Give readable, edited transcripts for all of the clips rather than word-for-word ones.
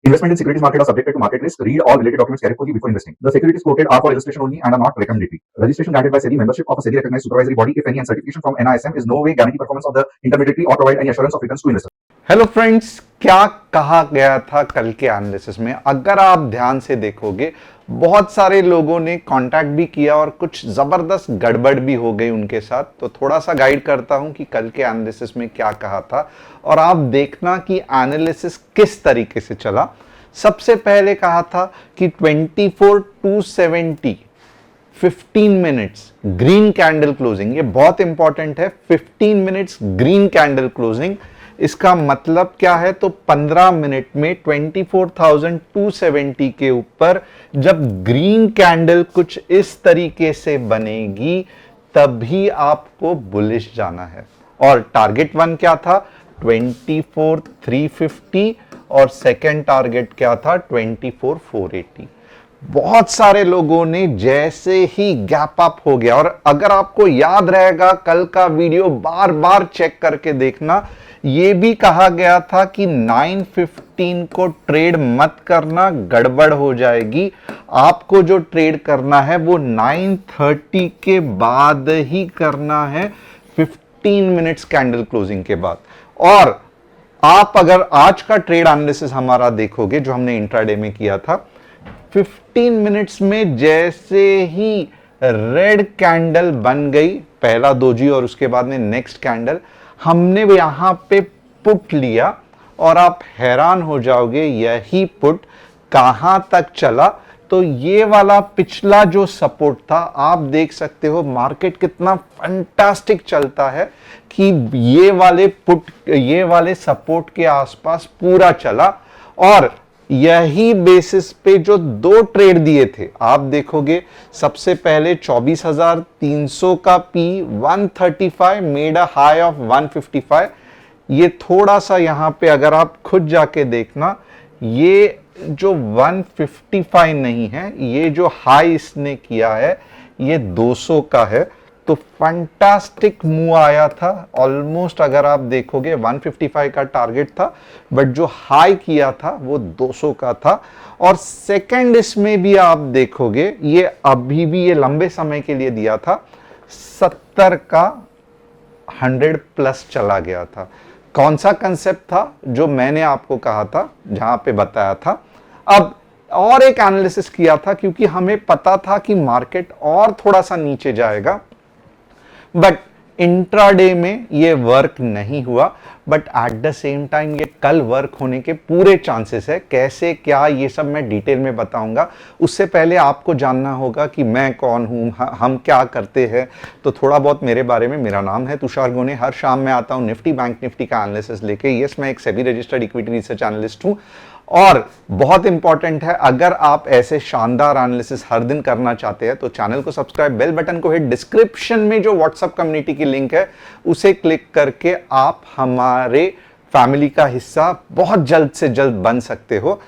Investment in securities market are subjected to market risk. Read all related documents carefully before investing. The securities quoted are for illustration only and are not recommendatory. Registration granted by SEBI. Membership of a SEBI recognized supervisory body, if any, and certification from NISM is no way guarantee performance of the intermediary or provide any assurance of returns to investors. Hello friends, क्या कहा गया था कल के analysis में? अगर आप ध्यान से देखोगे, बहुत सारे लोगों ने कांटेक्ट भी किया और कुछ जबरदस्त गड़बड़ भी हो गई उनके साथ। तो थोड़ा सा गाइड करता हूं कि कल के एनालिसिस में क्या कहा था और आप देखना कि एनालिसिस किस तरीके से चला। सबसे पहले कहा था कि 24,270 15 मिनट्स ग्रीन कैंडल क्लोजिंग, ये बहुत इंपॉर्टेंट है। 15 मिनट्स ग्रीन कैंडल क्लोजिंग, इसका मतलब क्या है? तो 15 मिनट में 24,270 के ऊपर जब ग्रीन कैंडल कुछ इस तरीके से बनेगी तभी आपको बुलिश जाना है। और टारगेट वन क्या था? 24,350 और सेकेंड टारगेट क्या था? 24,480। बहुत सारे लोगों ने जैसे ही गैप अप हो गया, और अगर आपको याद रहेगा कल का वीडियो बार बार चेक करके देखना, यह भी कहा गया था कि 9:15 को ट्रेड मत करना, गड़बड़ हो जाएगी। आपको जो ट्रेड करना है वो 9:30 के बाद ही करना है, 15 मिनट्स कैंडल क्लोजिंग के बाद। और आप अगर आज का ट्रेड एनालिसिस हमारा देखोगे जो हमने इंट्राडे में किया था, 15 मिनट्स में जैसे ही रेड कैंडल बन गई, पहला दोजी और उसके बाद में नेक्स्ट कैंडल, हमने यहां पे पुट लिया और आप हैरान हो जाओगे यही पुट कहां तक चला। तो ये वाला पिछला जो सपोर्ट था, आप देख सकते हो मार्केट कितना फैंटास्टिक चलता है कि ये वाले सपोर्ट के आसपास पूरा चला। और यही बेसिस पे जो दो ट्रेड दिए थे, आप देखोगे सबसे पहले 24,300 का P 135 made a high of 155। ये थोड़ा सा यहां पे अगर आप खुद जाके देखना, ये जो 155 नहीं है, ये जो हाई इसने किया है ये 200 का है। तो फैंटास्टिक मूव आया था। ऑलमोस्ट अगर आप देखोगे 155 का टारगेट था, बट जो हाई किया था वो 200 का था। और सेकंड इसमें भी आप देखोगे, ये अभी भी ये लंबे समय के लिए दिया था, 70 का 100 प्लस चला गया था। कौन सा कंसेप्ट था जो मैंने आपको कहा था, जहां पे बताया था? अब और एक एनालिसिस किया था क्योंकि हमें पता था कि मार्केट और थोड़ा सा नीचे जाएगा, बट इंट्राडे में ये वर्क नहीं हुआ। But at the same time ये कल वर्क होने के पूरे चांसेस है। कैसे क्या, ये सब मैं डिटेल में बताऊंगा। उससे पहले आपको जानना होगा कि मैं कौन हूं, हम क्या करते हैं। तो थोड़ा बहुत मेरे बारे में, मेरा नाम है तुषार गोने। हर शाम मैं आता हूं निफ्टी बैंक निफ्टी का एनालिसिस लेके। यस, मैं एक SEBI registered equity research analyst हूं। और बहुत इंपॉर्टेंट है, अगर आप ऐसे शानदार एनालिसिस हर दिन करना चाहते हैं तो चैनल को सब्सक्राइब, बेल बटन को हिट, डिस्क्रिप्शन में जो व्हाट्सएप कम्युनिटी की लिंक है उसे क्लिक करके आप हमारे फैमिली का हिस्सा बहुत जल्द से जल्द बन सकते हो।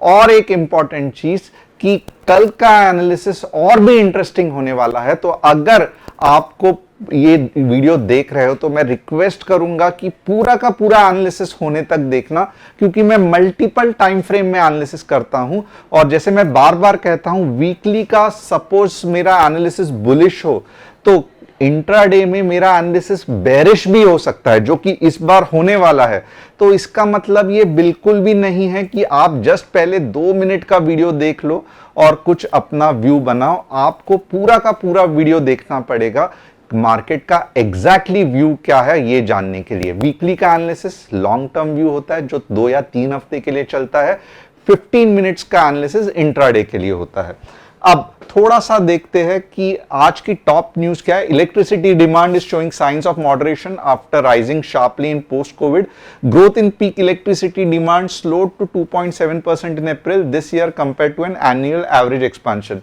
और एक इंपॉर्टेंट चीज कि कल का एनालिसिस और भी इंटरेस्टिंग होने वाला है। तो अगर आपको ये वीडियो देख रहे हो तो मैं रिक्वेस्ट करूंगा कि पूरा का पूरा एनालिसिस होने तक देखना, क्योंकि मैं मल्टीपल टाइम फ्रेम में एनालिसिस करता हूं। और जैसे मैं बार बार कहता हूं, वीकली का सपोज मेरा एनालिसिस बुलिश हो तो इंट्राडे में मेरा एनालिसिस बेरिश भी हो सकता है, जो कि इस बार होने वाला है। तो इसका मतलब ये बिल्कुल भी नहीं है कि आप जस्ट पहले 2 मिनट का वीडियो देख लो और कुछ अपना व्यू बनाओ। आपको पूरा का पूरा वीडियो देखना पड़ेगा मार्केट का एग्जैक्टली व्यू क्या है ये जानने के लिए। वीकली का एनालिसिस लॉन्ग टर्म व्यू होता है जो 2 या 3 हफ्ते के लिए चलता है। 15 मिनट्स का एनालिसिस इंट्राडे के लिए होता है। अब थोड़ा सा देखते हैं कि आज की टॉप न्यूज क्या है। Electricity demand is showing signs of moderation after rising sharply in post covid. Growth in peak electricity demand slowed to 2.7% in April this year compare to an annual average expansion.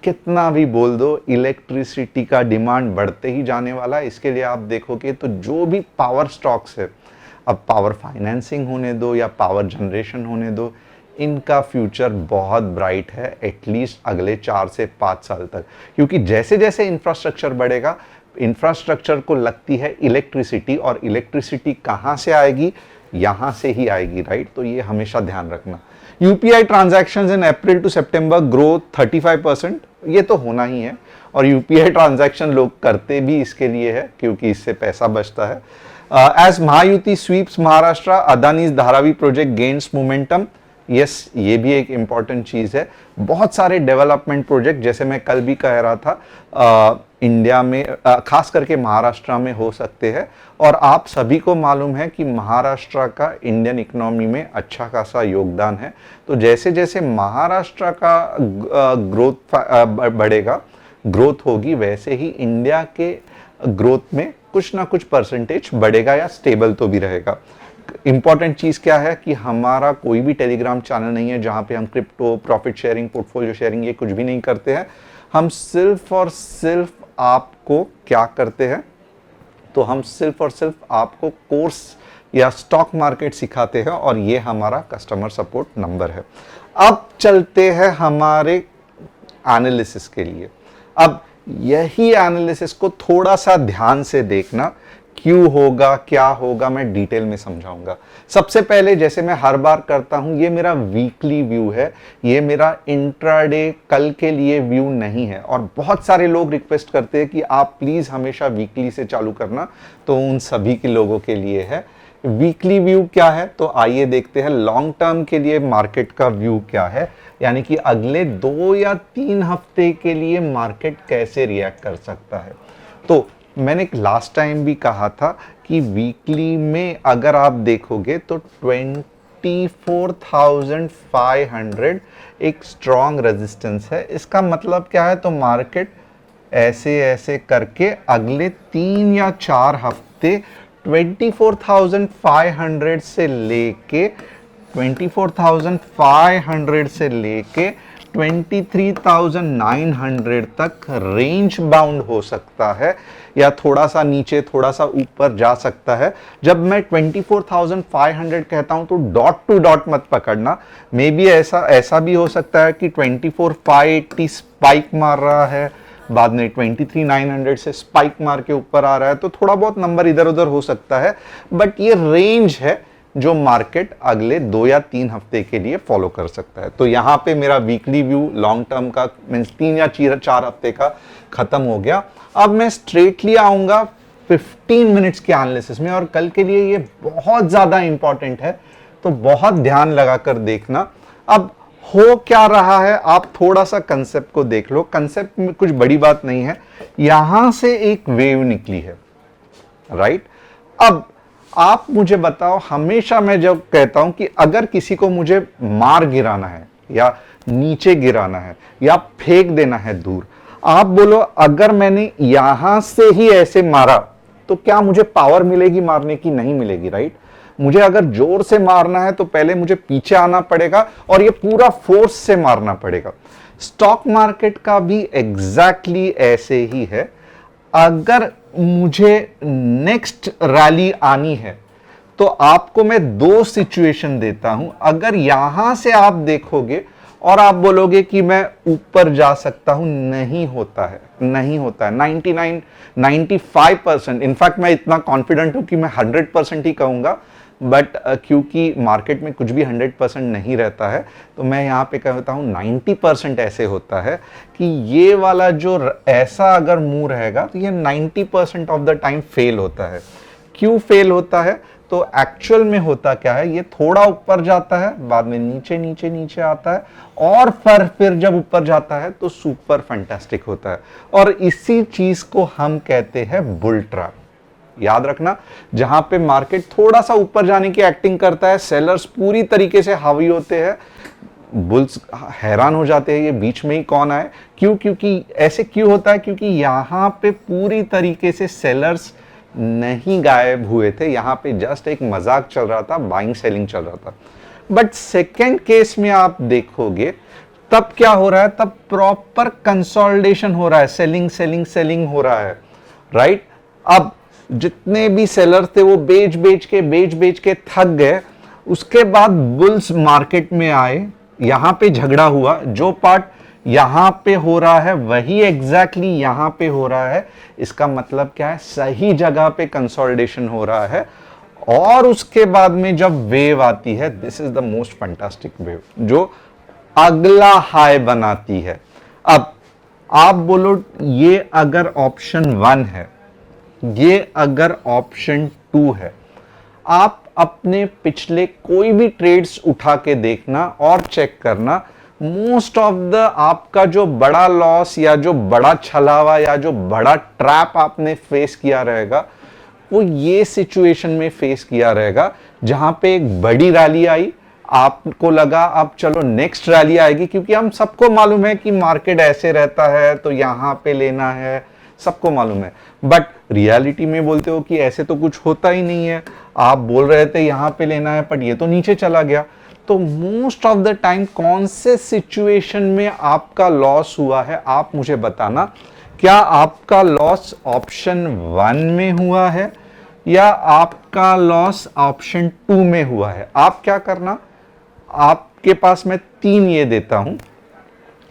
कितना भी बोल दो, electricity का demand बढ़ते ही जाने वाला है। इसके लिए आप देखोगे तो जो भी पावर स्टॉक्स है, अब पावर फाइनेंसिंग होने दो या पावर जनरेशन होने दो, इनका फ्यूचर बहुत ब्राइट है, एटलीस्ट अगले 4 से 5 साल तक। क्योंकि जैसे जैसे इंफ्रास्ट्रक्चर बढ़ेगा, इंफ्रास्ट्रक्चर को लगती है इलेक्ट्रिसिटी, और इलेक्ट्रिसिटी कहाँ से आएगी? यहां से ही आएगी, राइट? तो ये हमेशा ध्यान रखना। UPI transactions in April to September growth 35%, ये तो होना ही है, और यूपीआई ट्रांजैक्शन लोग करते भी इसके लिए है क्योंकि इससे पैसा बचता है। As Mahayuti sweeps Maharashtra, Adani's Dharavi project gains momentum, yes, ये भी एक इंपॉर्टेंट चीज है। बहुत सारे डेवलपमेंट प्रोजेक्ट, जैसे मैं कल भी कह रहा था, इंडिया में खास करके महाराष्ट्र में हो सकते हैं, और आप सभी को मालूम है कि महाराष्ट्र का इंडियन इकोनॉमी में अच्छा खासा योगदान है। तो जैसे जैसे महाराष्ट्र का ग्रोथ बढ़ेगा, ग्रोथ होगी, वैसे ही इंडिया के ग्रोथ में कुछ ना कुछ परसेंटेज बढ़ेगा या स्टेबल तो भी रहेगा। इंपॉर्टेंट चीज क्या है कि हमारा कोई भी टेलीग्राम चैनल नहीं है जहां पे हम crypto, profit sharing, portfolio sharing ये कुछ भी नहीं करते हैं। हम सिर्फ और सिर्फ आपको क्या करते हैं, तो हम सिर्फ और सिर्फ आपको कोर्स या स्टॉक मार्केट सिखाते हैं, और ये हमारा कस्टमर सपोर्ट नंबर है। अब चलते हैं हमारे एनालिसिस के लिए। अब यही एनालिसिस को थोड़ा सा ध्यान से देखना, क्यों होगा, क्या होगा, मैं डिटेल में समझाऊंगा। सबसे पहले, जैसे मैं हर बार करता हूं, ये मेरा वीकली व्यू है, ये मेरा इंट्राडे कल के लिए व्यू नहीं है। और बहुत सारे लोग रिक्वेस्ट करते हैं कि आप प्लीज हमेशा वीकली से चालू करना, तो उन सभी के लोगों के लिए है वीकली व्यू। क्या है, तो आइए देखते हैं लॉन्ग टर्म के लिए मार्केट का व्यू क्या है, यानी कि अगले 2 या 3 हफ्ते के लिए मार्केट कैसे रिएक्ट कर सकता है। तो मैंने लास्ट टाइम भी कहा था कि वीकली में अगर आप देखोगे तो 24,500 एक स्ट्रॉन्ग रेजिस्टेंस है। इसका मतलब क्या है, तो मार्केट ऐसे ऐसे करके अगले 3 या 4 हफ्ते 24,500 से लेके 23,900 तक रेंज बाउंड हो सकता है, या थोड़ा सा नीचे थोड़ा सा ऊपर जा सकता है। जब मैं 24,500 कहता हूं तो डॉट टू डॉट मत पकड़ना, मे बी ऐसा भी हो सकता है कि 24,580 स्पाइक मार रहा है, बाद में 23,900 से स्पाइक मार के ऊपर आ रहा है, तो थोड़ा बहुत नंबर इधर उधर हो सकता है, बट ये रेंज है जो मार्केट अगले 2 या 3 हफ्ते के लिए फॉलो कर सकता है। तो यहां पे मेरा वीकली व्यू लॉन्ग टर्म का मींस 3 या 4 हफ्ते का खत्म हो गया। अब मैं स्ट्रेटली आऊंगा 15 मिनट्स के एनालिसिस में, और कल के लिए ये बहुत ज्यादा इंपॉर्टेंट है, तो बहुत ध्यान लगाकर देखना। अब हो क्या रहा है, आप थोड़ा सा कंसेप्ट को देख लो। कंसेप्ट में कुछ बड़ी बात नहीं है, यहां से एक वेव निकली है, राइट? अब आप मुझे बताओ, हमेशा मैं जब कहता हूं कि अगर किसी को मुझे मार गिराना है या नीचे गिराना है या फेंक देना है दूर, आप बोलो अगर मैंने यहां से ही ऐसे मारा तो क्या मुझे पावर मिलेगी मारने की? नहीं मिलेगी, राइट? मुझे अगर जोर से मारना है तो पहले मुझे पीछे आना पड़ेगा और ये पूरा फोर्स से मारना पड़ेगा। स्टॉक मार्केट का भी एग्जैक्टली ऐसे ही है। अगर मुझे नेक्स्ट रैली आनी है तो आपको मैं 2 सिचुएशन देता हूं। अगर यहां से आप देखोगे और आप बोलोगे कि मैं ऊपर जा सकता हूं, नहीं होता है, नहीं होता है। 95% इनफैक्ट मैं इतना कॉन्फिडेंट हूं कि मैं 100% ही कहूंगा, बट क्योंकि मार्केट में कुछ भी 100% नहीं रहता है, तो मैं यहां पे कहता हूं 90% ऐसे होता है कि ये वाला जो ऐसा अगर मूव रहेगा तो ये 90% ऑफ द टाइम फेल होता है। क्यों फेल होता है? तो एक्चुअल में होता क्या है, ये थोड़ा ऊपर जाता है, बाद में नीचे नीचे नीचे आता है, और फिर जब ऊपर जाता है तो सुपर फैंटास्टिक होता है। और इसी चीज को हम कहते हैं बुल ट्रैप। याद रखना, जहां पे मार्केट थोड़ा सा ऊपर जाने की एक्टिंग करता है, सेलर्स पूरी तरीके से हावी होते हैं, बुल्स हैरान हो जाते हैं ये बीच में ही कौन आए। क्यों? क्योंकि ऐसे क्यों होता है? क्योंकि यहां पे पूरी तरीके से सेलर्स नहीं गायब हुए थे, यहां पे जस्ट एक मजाक चल रहा था, बाइंग सेलिंग चल रहा था। बट सेकेंड केस में आप देखोगे तब क्या हो रहा है, तब प्रॉपर कंसोलिडेशन हो रहा है, सेलिंग सेलिंग सेलिंग हो रहा है, राइट? अब जितने भी सेलर थे वो बेच बेच के थक गए। उसके बाद बुल्स मार्केट में आए, यहां पे झगड़ा हुआ, जो पार्ट यहां पे हो रहा है वही एग्जैक्टली यहां पे हो रहा है। इसका मतलब क्या है? सही जगह पे कंसोलिडेशन हो रहा है, और उसके बाद में जब वेव आती है, this is the most fantastic wave, जो अगला हाई बनाती है। अब आप बोलो ये अगर ऑप्शन 1 है, ये अगर ऑप्शन 2 है, आप अपने पिछले कोई भी ट्रेड्स उठा के देखना और चेक करना, मोस्ट ऑफ द आपका जो बड़ा लॉस या जो बड़ा छलावा या जो बड़ा ट्रैप आपने फेस किया रहेगा, वो ये सिचुएशन में फेस किया रहेगा जहां पे एक बड़ी रैली आई, आपको लगा अब चलो नेक्स्ट रैली आएगी, क्योंकि हम सबको मालूम है कि मार्केट ऐसे रहता है तो यहां पे लेना है, सबको मालूम है। बट रियलिटी में बोलते हो कि ऐसे तो कुछ होता ही नहीं है, आप बोल रहे थे यहां पे लेना है बट ये तो नीचे चला गया। तो मोस्ट ऑफ द टाइम कौन से सिचुएशन में आपका लॉस हुआ है, आप मुझे बताना। क्या आपका लॉस ऑप्शन 1 में हुआ है या आपका लॉस ऑप्शन 2 में हुआ है? आप क्या करना, आपके पास मैं 3 ये देता हूं,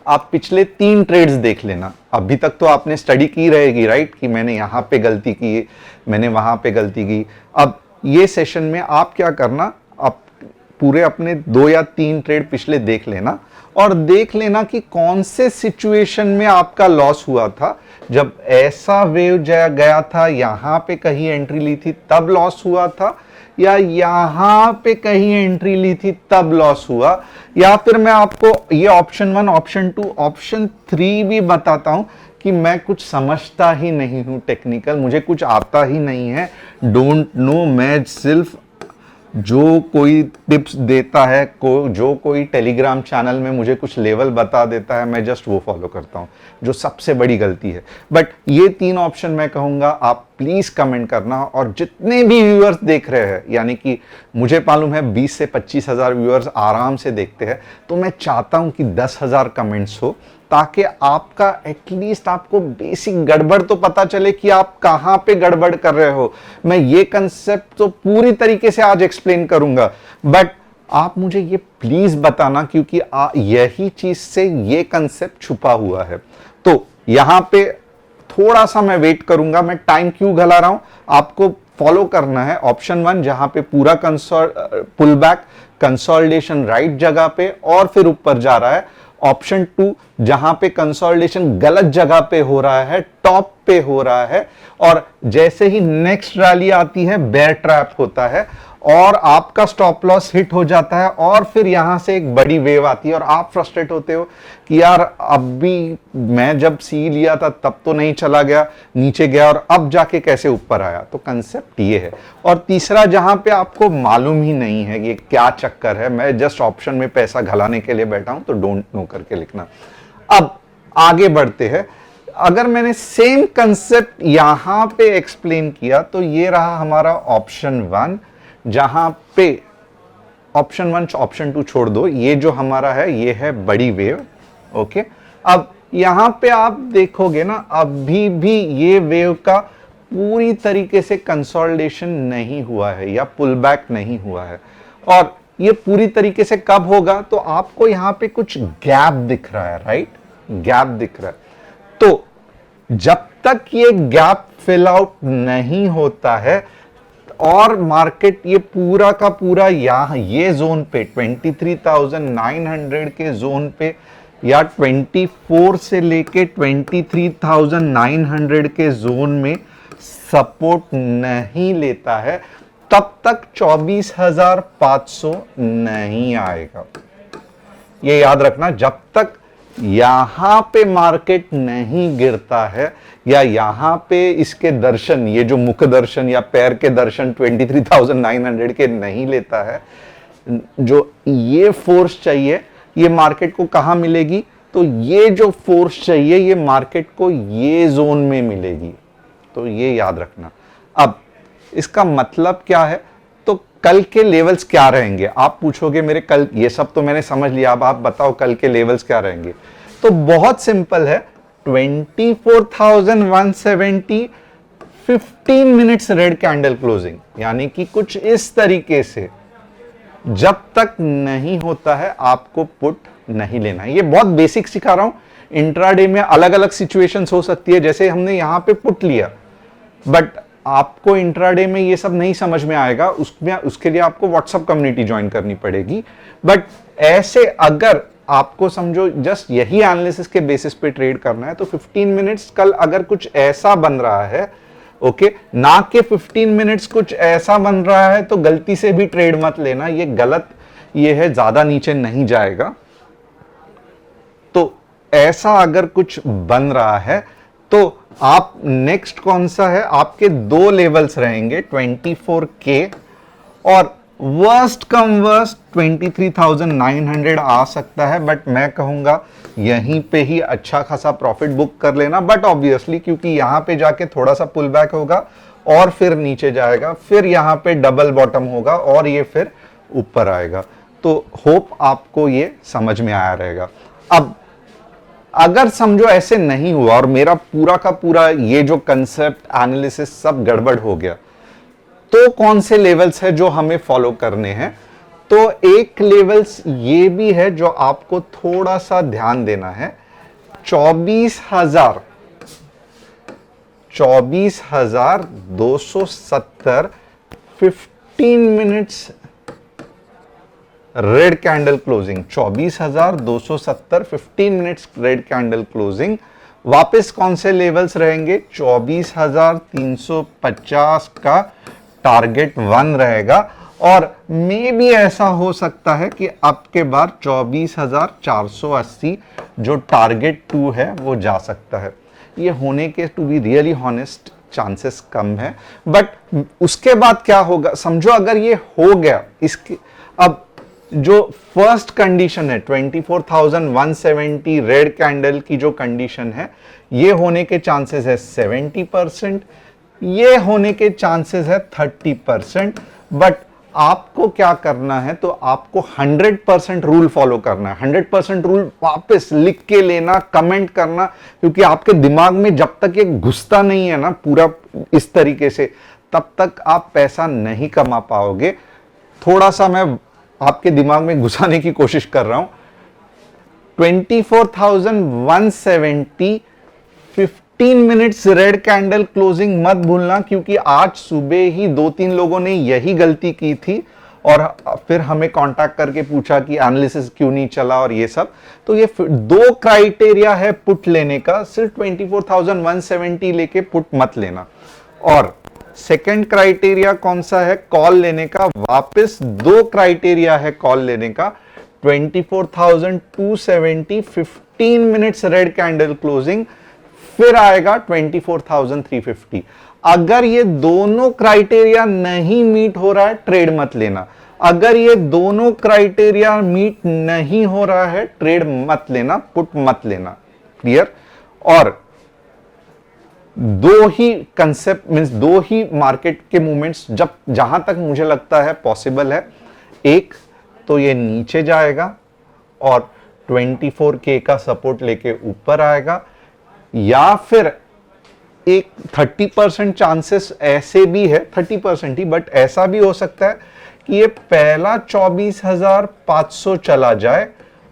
आप पिछले 3 ट्रेड्स देख लेना। अभी तक तो आपने स्टडी की रहेगी, राइट, कि मैंने यहां पे गलती की, मैंने वहां पे गलती की। अब ये सेशन में आप क्या करना, आप पूरे अपने 2 या 3 ट्रेड पिछले देख लेना और देख लेना कि कौन से सिचुएशन में आपका लॉस हुआ था। जब ऐसा वेव गया था, यहां पे कहीं एंट्री ली थी तब लॉस हुआ था, या यहां पे कहीं एंट्री ली थी तब लॉस हुआ, या फिर मैं आपको ये ऑप्शन 1, ऑप्शन 2, ऑप्शन 3 भी बताता हूं कि मैं कुछ समझता ही नहीं हूं टेक्निकल, मुझे कुछ आता ही नहीं है, डोंट नो, मैं सिर्फ जो कोई टिप्स देता है, जो कोई टेलीग्राम चैनल में मुझे कुछ लेवल बता देता है, मैं जस्ट वो फॉलो करता हूं, जो सबसे बड़ी गलती है। बट ये 3 ऑप्शन मैं कहूंगा, आप प्लीज कमेंट करना। और जितने भी व्यूअर्स देख रहे हैं, यानी कि मुझे मालूम है 20 से 25 हजार व्यूअर्स आराम से देखते हैं, तो मैं चाहता हूं कि 10,000 कमेंट्स हो, ताकि आपका एटलीस्ट आपको बेसिक गड़बड़ तो पता चले कि आप कहां पे गड़बड़ कर रहे हो। मैं ये कंसेप्ट तो पूरी तरीके से आज एक्सप्लेन करूंगा, बट आप मुझे ये प्लीज बताना, क्योंकि यही चीज से ये कंसेप्ट छुपा हुआ है। तो यहां पे थोड़ा सा मैं वेट करूंगा, मैं टाइम क्यों गला रहा हूं, आपको फॉलो करना है ऑप्शन 1 जहां पे पूरा पुल बैक कंसोलिडेशन राइट जगह पे और फिर ऊपर जा रहा है, ऑप्शन 2 जहां पे कंसोलिडेशन गलत जगह पे हो रहा है, टॉप पे हो रहा है, और जैसे ही नेक्स्ट रैली आती है बेयर ट्रैप होता है और आपका स्टॉप लॉस हिट हो जाता है, और फिर यहां से एक बड़ी वेव आती है और आप फ्रस्ट्रेट होते हो कि यार अभी मैं जब सी लिया था तब तो नहीं चला गया, नीचे गया और अब जाके कैसे ऊपर आया। तो कंसेप्ट ये है। और तीसरा जहां पे आपको मालूम ही नहीं है ये क्या चक्कर है, मैं जस्ट ऑप्शन में पैसा घलाने के लिए बैठा हूं, तो डोंट नो करके लिखना। अब आगे बढ़ते हैं। अगर मैंने सेम कंसेप्ट यहां पे एक्सप्लेन किया तो ये रहा हमारा ऑप्शन 1, जहां पे ऑप्शन 1 ऑप्शन 2 छोड़ दो, ये जो हमारा है ये है बड़ी वेव। ओके, अब यहां पे आप देखोगे ना, अभी भी ये वेव का पूरी तरीके से कंसोलिडेशन नहीं हुआ है या पुल बैक नहीं हुआ है, और ये पूरी तरीके से कब होगा, तो आपको यहां पे कुछ गैप दिख रहा है, राइट, गैप दिख रहा है। तो जब तक ये गैप फिल आउट नहीं होता है और मार्केट ये पूरा का पूरा यहां ये जोन पे 23,900 के जोन पे या 24 से लेके 23,900 के जोन में सपोर्ट नहीं लेता है, तब तक 24,500 नहीं आएगा। ये याद रखना, जब तक यहां पे मार्केट नहीं गिरता है या यहां पे इसके दर्शन, ये जो मुख दर्शन या पैर के दर्शन 23,900 के नहीं लेता है, जो ये फोर्स चाहिए ये मार्केट को कहां मिलेगी, तो ये जो फोर्स चाहिए ये मार्केट को ये जोन में मिलेगी। तो ये याद रखना। अब इसका मतलब क्या है, तो कल के लेवल्स क्या रहेंगे, आप पूछोगे मेरे कल, ये सब तो मैंने समझ लिया, अब आप बताओ कल के लेवल्स क्या रहेंगे। तो बहुत सिंपल है, 24,170 15 मिनट्स रेड कैंडल क्लोजिंग, यानी कि कुछ इस तरीके से जब तक नहीं होता है आपको पुट नहीं लेना है। ये बहुत बेसिक सिखा रहा हूं, इंट्राडे में अलग अलग सिचुएशंस हो सकती है, जैसे हमने यहां पे पुट लिया, बट आपको इंट्राडे में ये सब नहीं समझ में आएगा, उसके लिए आपको व्हाट्सएप कम्युनिटी ज्वाइन करनी पड़ेगी। बट ऐसे अगर आपको समझो जस्ट यही एनालिसिस के बेसिस पे ट्रेड करना है तो 15 मिनट्स कल अगर कुछ ऐसा बन रहा है, ओके, ना कि 15 मिनट्स कुछ ऐसा बन रहा है तो गलती से भी ट्रेड मत लेना, ये गलत, ये है, ज्यादा नीचे नहीं जाएगा। तो ऐसा अगर कुछ बन रहा है तो आप नेक्स्ट कौन सा है, आपके दो लेवल्स रहेंगे 24K और वर्स्ट कम वर्स्ट 23,900 आ सकता है। बट मैं कहूंगा यहीं पे ही अच्छा खासा प्रॉफिट बुक कर लेना। बट ऑब्वियसली क्योंकि यहां पे जाके थोड़ा सा पुल बैक होगा और फिर नीचे जाएगा, फिर यहां पे डबल बॉटम होगा और ये फिर ऊपर आएगा। तो होप आपको ये समझ में आया रहेगा। अब अगर समझो ऐसे नहीं हुआ और मेरा पूरा का पूरा ये जो कंसेप्ट एनालिसिस सब गड़बड़ हो गया, तो कौन से लेवल्स है जो हमें फॉलो करने हैं। तो एक लेवल्स ये भी है जो आपको थोड़ा सा ध्यान देना है, 24,270 15 minutes red candle closing, 24,270 15 minutes red candle closing. वापस कौन से लेवल्स रहेंगे, 24,350 का टारगेट 1 रहेगा और मे भी ऐसा हो सकता है कि आपके बाद 24,480 जो टारगेट 2 है वो जा सकता है। ये होने के, to be really honest, chances कम है। बट उसके बाद क्या होगा समझो, अगर ये हो गया, इसके अब जो फर्स्ट कंडीशन है 24,170 रेड कैंडल की जो कंडीशन है, ये होने के चांसेस है 70%, ये होने के चांसेस है 30%। बट आपको क्या करना है, तो आपको 100% रूल फॉलो करना है। 100% रूल वापस लिख के लेना, कमेंट करना, क्योंकि आपके दिमाग में जब तक ये घुसता नहीं है ना पूरा इस तरीके से, तब तक आप पैसा नहीं कमा पाओगे। थोड़ा सा मैं आपके दिमाग में घुसाने की कोशिश कर रहा हूं। 24,170 15 मिनट्स रेड कैंडल क्लोजिंग मत भूलना, क्योंकि आज सुबह ही 2-3 लोगों ने यही गलती की थी और फिर हमें कांटेक्ट करके पूछा कि एनालिसिस क्यों नहीं चला और ये सब। तो ये दो क्राइटेरिया है पुट लेने का, सिर्फ 24,170 लेके पुट मत लेना। और सेकंड क्राइटेरिया कौन सा है, कॉल लेने का। वापस दो क्राइटेरिया है कॉल लेने का, 24,270 15 मिनट्स रेड कैंडल क्लोजिंग, फिर आएगा 24,350। अगर ये दोनों क्राइटेरिया नहीं मीट हो रहा है, ट्रेड मत लेना। अगर ये दोनों क्राइटेरिया मीट नहीं हो रहा है, ट्रेड मत लेना, पुट मत लेना। क्लियर। और दो ही कंसेप्ट मींस दो ही मार्केट के मूवमेंट्स जहां तक मुझे लगता है पॉसिबल है। एक तो ये नीचे जाएगा और 24K का सपोर्ट लेके ऊपर आएगा, या फिर एक 30% चांसेस ऐसे भी है, 30% ही, बट ऐसा भी हो सकता है कि ये पहला 24,500 चला जाए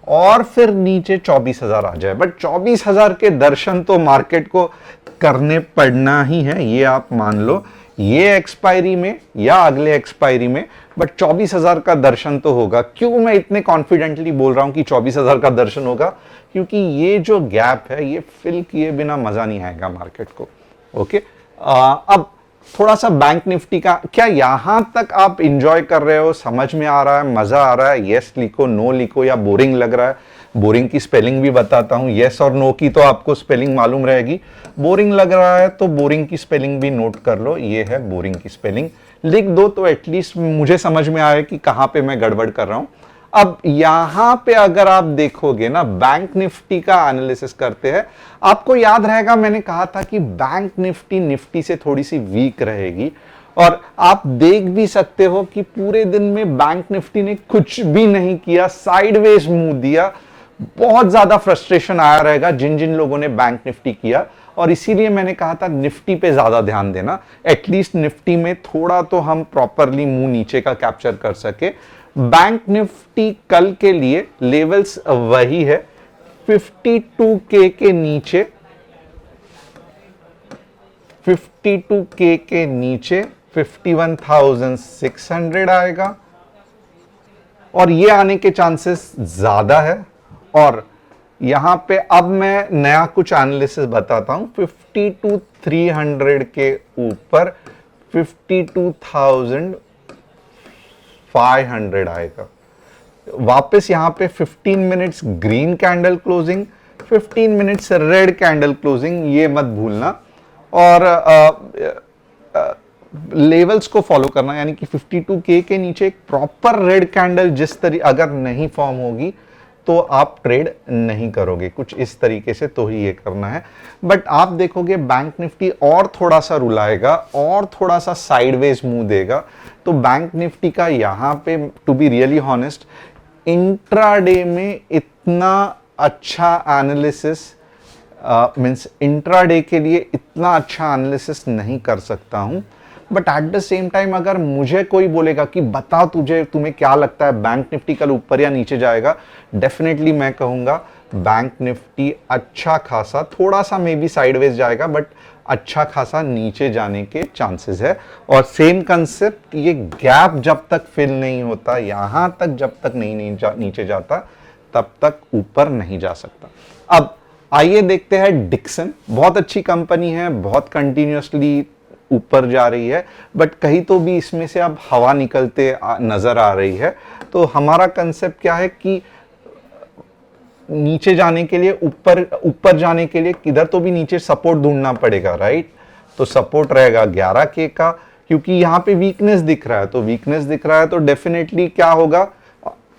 और फिर नीचे 24,000 आ जाए। बट 24,000 के दर्शन तो मार्केट को करने पड़ना ही है, ये आप मान लो, ये एक्सपायरी में या अगले एक्सपायरी में, बट 24,000 का दर्शन तो होगा। क्यों मैं इतने कॉन्फिडेंटली बोल रहा हूं कि 24,000 का दर्शन होगा, क्योंकि ये जो गैप है ये फिल किए बिना मजा नहीं आएगा मार्केट को। ओके, अब थोड़ा सा बैंक निफ्टी का, क्या यहां तक आप इंजॉय कर रहे हो, समझ में आ रहा है, मजा आ रहा है? यस लिखो, नो लिखो, या बोरिंग लग रहा है। बोरिंग की स्पेलिंग भी बताता हूं, यस और नो की तो आपको स्पेलिंग मालूम रहेगी। बोरिंग लग रहा है तो बोरिंग की स्पेलिंग भी नोट कर लो, ये है बोरिंग की स्पेलिंग, लिख दो तो एटलीस्ट मुझे समझ में आए कि कहां पे मैं गड़बड़ कर रहा हूं। अब यहां पे अगर आप देखोगे ना, बैंक निफ्टी का एनालिसिस करते हैं, आपको याद रहेगा मैंने कहा था कि बैंक निफ्टी निफ्टी से थोड़ी सी वीक रहेगी, और आप देख भी सकते हो कि पूरे दिन में बैंक निफ्टी ने कुछ भी नहीं किया, साइडवेज मूव दिया। बहुत ज्यादा फ्रस्ट्रेशन आया रहेगा जिन जिन लोगों ने बैंक निफ्टी किया, और इसीलिए मैंने कहा था निफ्टी पे ज्यादा ध्यान देना, एटलीस्ट निफ्टी में थोड़ा तो हम प्रॉपरली मुंह नीचे का कैप्चर कर सके। बैंक निफ्टी कल के लिए लेवल्स वही है, 52K के नीचे 52K के नीचे 51,600 आएगा और ये आने के चांसेस ज्यादा है। और यहां पे अब मैं नया कुछ एनालिसिस बताता हूं। 52,300 के ऊपर 52,500 आएगा। वापस यहां पे 15 minutes green candle closing, 15 minutes red candle closing, ये मत भूलना। और लेवल्स को फॉलो करना, यानी कि 52K के नीचे एक प्रॉपर रेड कैंडल जिस तरीके अगर नहीं फॉर्म होगी तो आप ट्रेड नहीं करोगे, कुछ इस तरीके से तो ही ये करना है। बट आप देखोगे बैंक निफ्टी और थोड़ा सा रुलाएगा और थोड़ा सा साइडवेज मूव देगा, तो बैंक निफ्टी का यहां पे to be really honest intraday में इतना अच्छा एनालिसिस मींस इंट्राडे के लिए इतना अच्छा एनालिसिस नहीं कर सकता हूं। But at the same time अगर मुझे कोई बोलेगा कि बता तुम्हें क्या लगता है बैंक निफ्टी कल ऊपर या नीचे जाएगा, डेफिनेटली मैं कहूंगा बैंक निफ्टी अच्छा खासा थोड़ा सा मे बी साइडवेज जाएगा, बट अच्छा खासा नीचे जाने के चांसेस है। और सेम कंसेप्ट, ये गैप जब तक फिल नहीं होता, यहां तक जब तक नीचे जाता तब तक ऊपर नहीं जा सकता। अब आइए देखते हैं डिक्सन। बहुत अच्छी कंपनी है, बहुत कंटिन्यूसली ऊपर जा रही है, बट कहीं तो भी इसमें से अब हवा निकलते नजर आ रही है। तो हमारा कंसेप्ट क्या है कि नीचे जाने के लिए, ऊपर जाने के लिए किधर तो भी नीचे सपोर्ट ढूंढना पड़ेगा, राइट। तो सपोर्ट रहेगा 11K का, क्योंकि यहां पे वीकनेस दिख रहा है। तो वीकनेस दिख रहा है तो डेफिनेटली क्या होगा,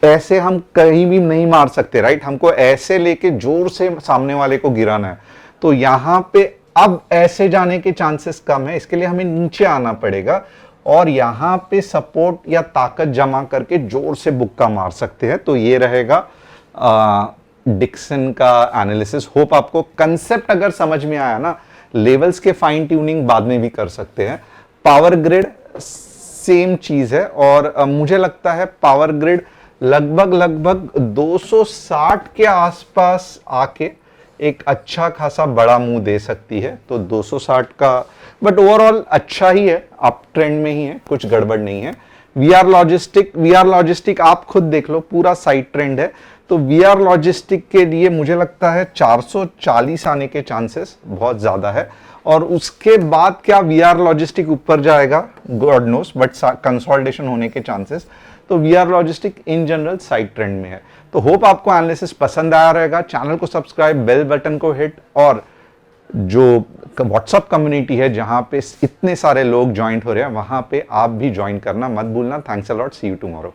ऐसे हम कहीं भी नहीं मार सकते, राइट। हमको ऐसे लेके जोर से सामने वाले को गिराना है। तो यहां पे अब ऐसे जाने के चांसेस कम है, इसके लिए हमें नीचे आना पड़ेगा और यहां पे सपोर्ट या ताकत जमा करके जोर से बुक्का मार सकते हैं। तो ये रहेगा डिक्सन का एनालिसिस। होप आपको कंसेप्ट अगर समझ में आया ना, लेवल्स के फाइन ट्यूनिंग बाद में भी कर सकते हैं। पावर ग्रिड सेम चीज है और मुझे लगता है पावर ग्रिड लगभग 260 के आसपास आके एक अच्छा खासा बड़ा मुंह दे सकती है। तो 260 का, बट ओवरऑल अच्छा ही है, अप ट्रेंड में ही है, कुछ गड़बड़ नहीं है। वीआर लॉजिस्टिक आप खुद देख लो, पूरा साइड ट्रेंड है। तो वीआर लॉजिस्टिक के लिए मुझे लगता है 440 आने के चांसेस बहुत ज्यादा है। और उसके बाद क्या वीआर लॉजिस्टिक ऊपर जाएगा, गॉड नोस, बट कंसोलिडेशन होने के चांसेस। तो VR logistic in general side trend में है। तो होप आपको एनालिसिस पसंद आया रहेगा। चैनल को सब्सक्राइब, बेल बटन को हिट, और जो व्हाट्सएप कम्युनिटी है जहां पे इतने सारे लोग ज्वाइन हो रहे हैं, वहां पे आप भी ज्वाइन करना मत भूलना। Thanks a lot, see you tomorrow.